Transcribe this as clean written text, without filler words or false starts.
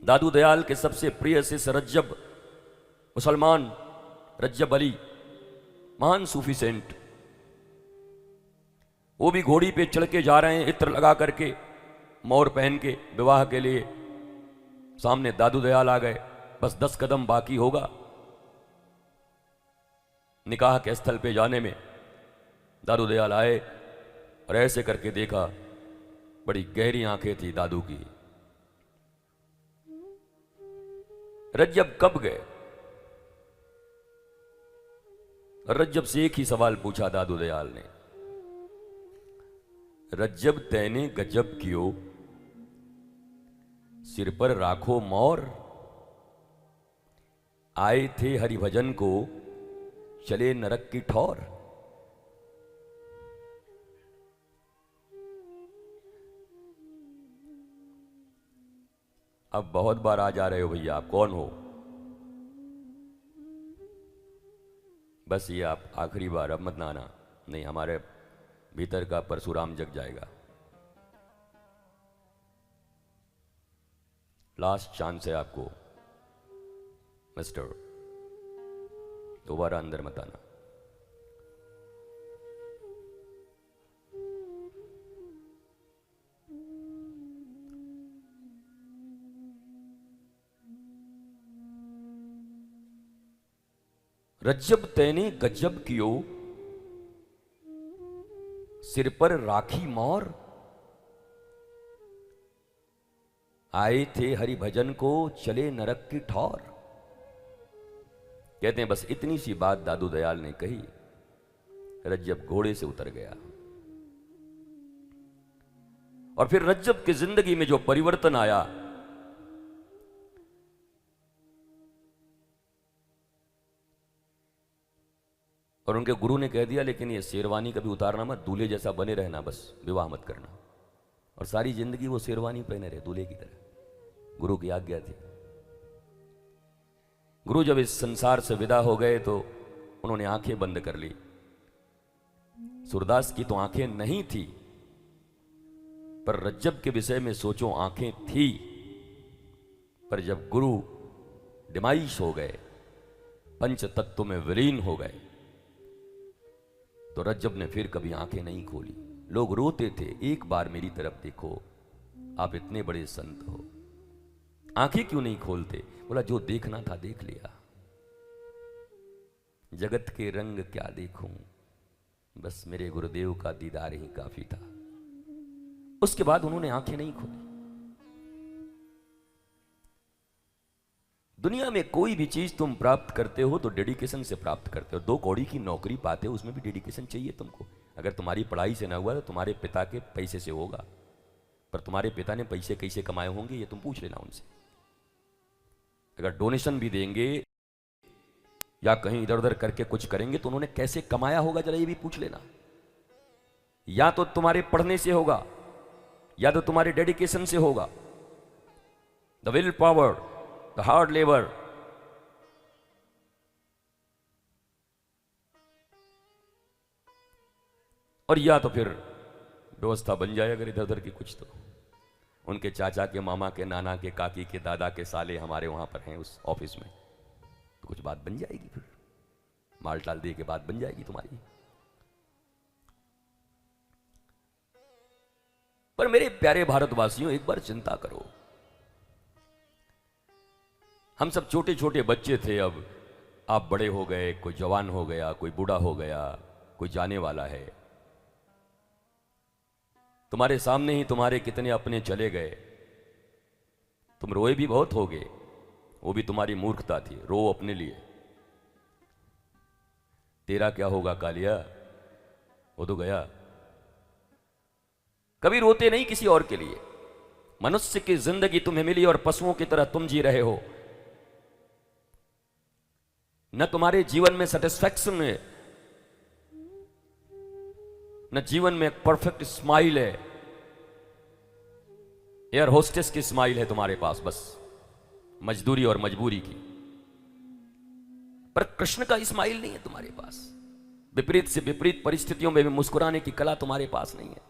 दादू दयाल के सबसे प्रिय शिष्य रज्जब, मुसलमान रज्जब अली, महान सूफी सेंट, वो भी घोड़ी पे चढ़ के जा रहे हैं, इत्र लगा करके, मोर पहन के, विवाह के लिए। सामने दादू दयाल आ गए, बस 10 कदम बाकी होगा निकाह के स्थल पे जाने में। दादू दयाल आए और ऐसे करके देखा, बड़ी गहरी आंखें थी दादू की। रज्जब कब गए? रज्जब से एक ही सवाल पूछा दादू दयाल ने, रज्जब तैने गजब कियो, सिर पर राखो मोर, आए थे हरिभजन को, चले नरक की ठौर। अब बहुत बार आ जा रहे हो भैया, आप कौन हो? बस ये आप आखिरी बार, अब मत आना, नहीं हमारे भीतर का परशुराम जग जाएगा। लास्ट चांस है आपको मिस्टर, दोबारा अंदर मत आना। रज्जब तैने गजब कियो, सिर पर राखी मोर, आए थे हरि भजन को, चले नरक की ठौर। कहते हैं बस इतनी सी बात दादू दयाल ने कही, रज्जब घोड़े से उतर गया। और फिर रज्जब की जिंदगी में जो परिवर्तन आया, और उनके गुरु ने कह दिया लेकिन ये शेरवानी कभी उतारना मत, दूल्हे जैसा बने रहना, बस विवाह मत करना। और सारी जिंदगी वो शेरवानी पहने रहे दूल्हे की तरह, गुरु की आज्ञा थी। गुरु जब इस संसार से विदा हो गए तो उन्होंने आंखें बंद कर ली। सूरदास की तो आंखें नहीं थी, पर रज्जब के विषय में सोचो आंखें थी। पर जब गुरु डिमाइश हो गए, पंच तत्व में विलीन हो गए, तो रज्जब ने फिर कभी आंखें नहीं खोली। लोग रोते थे, एक बार मेरी तरफ देखो, आप इतने बड़े संत हो, आंखें क्यों नहीं खोलते? बोला जो देखना था देख लिया, जगत के रंग क्या देखूं, बस मेरे गुरुदेव का दीदार ही काफी था। उसके बाद उन्होंने आंखें नहीं खोली। दुनिया में कोई भी चीज तुम प्राप्त करते हो तो डेडिकेशन से प्राप्त करते हो। 2 कौड़ी की नौकरी पाते हो, उसमें भी डेडिकेशन चाहिए तुमको। अगर तुम्हारी पढ़ाई से ना हुआ तो तुम्हारे पिता के पैसे से होगा, पर तुम्हारे पिता ने पैसे कैसे कमाए होंगे ये तुम पूछ लेना उनसे। अगर डोनेशन भी देंगे या कहीं इधर उधर करके कुछ करेंगे तो उन्होंने कैसे कमाया होगा जरा ये भी पूछ लेना। या तो तुम्हारे पढ़ने से होगा या तो तुम्हारे डेडिकेशन से होगा। The will power, the hard labour. और या तो फिर व्यवस्था बन जाए अगर इधर उधर की कुछ, तो उनके चाचा के, मामा के, नाना के, काकी के, दादा के साले हमारे वहां पर हैं उस ऑफिस में, तो कुछ बात बन जाएगी। फिर माल टाल दे के बात बन जाएगी तुम्हारी। पर मेरे प्यारे भारतवासियों, एक बार चिंता करो। हम सब छोटे छोटे बच्चे थे, अब आप बड़े हो गए, कोई जवान हो गया, कोई बूढ़ा हो गया, कोई जाने वाला है। तुम्हारे सामने ही तुम्हारे कितने अपने चले गए। तुम रोए भी बहुत होगे, वो भी तुम्हारी मूर्खता थी, रो अपने लिए। तेरा क्या होगा कालिया, वो तो गया। कभी रोते नहीं किसी और के लिए। मनुष्य की जिंदगी तुम्हें मिली और पशुओं की तरह तुम जी रहे हो। न तुम्हारे जीवन में सेटिस्फैक्शन है, न जीवन में एक परफेक्ट स्माइल है। एयर होस्टेस की स्माइल है तुम्हारे पास, बस मजदूरी और मजबूरी की। पर कृष्ण का स्माइल नहीं है तुम्हारे पास। विपरीत से विपरीत परिस्थितियों में भी मुस्कुराने की कला तुम्हारे पास नहीं है।